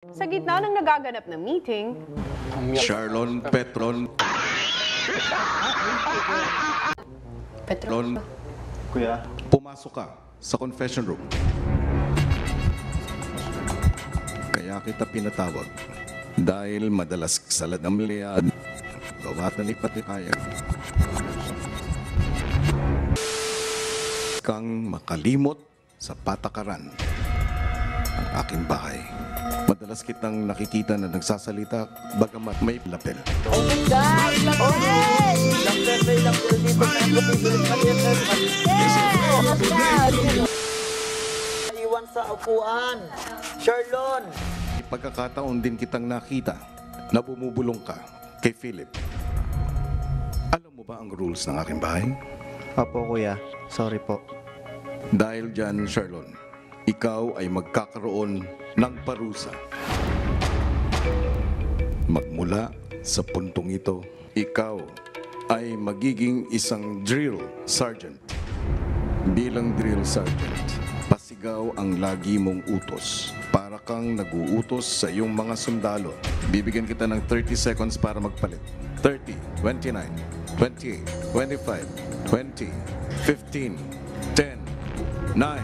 Sa gitna ng nagaganap na meeting, Charlon Petron. Petron, Kuya, pumasok ka sa confession room. Kaya kita pinatawag dahil madalas salad ang liad, gawa na lipat-ikaya. Kang makalimot sa patakaran ang aking bahay. Madalas kitang nakikita na nagsasalita bagamat may lapel. Oh my God! Iwan sa upuan. Charlon! Pagkakataon din kitang nakita na bumubulong ka kay Philip. Alam mo ba ang rules ng aking bahay? Opo kuya, sorry po. Dahil dyan, Charlon, ikaw ay magkakaroon ng parusa. Magmula sa puntong ito, ikaw ay magiging isang drill sergeant. Bilang drill sergeant, pasigaw ang lagi mong utos. Para kang nag-uutos sa iyong mga sundalo. Bibigyan kita ng 30 seconds para magpalit. 30, 29, 28, 25, 20, 15, 10, 9,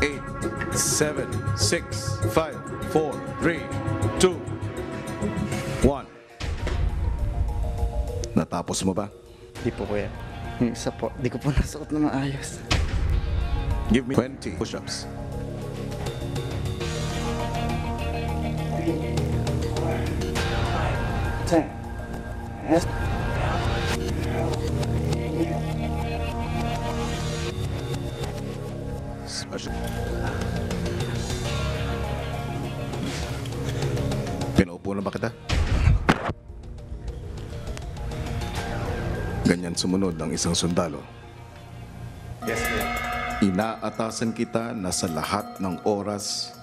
8, 7, 6, 5, 4, 3, 2, 1. Natapos mo ba? Di po kuya. Yung isa po, di ko po nasuot na maayos. Give me 20 push-ups. 10. Yes. Pinaupo na ba kita? Ganyan sumunod ang isang sundalo. Yes, kuya. Inaatasan kita na sa lahat ng oras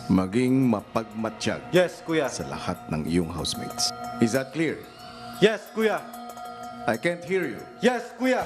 maging mapagmatsyag Yes, kuya. sa lahat ng iyong housemates. Is that clear? Yes, kuya. I can't hear you. Yes, kuya.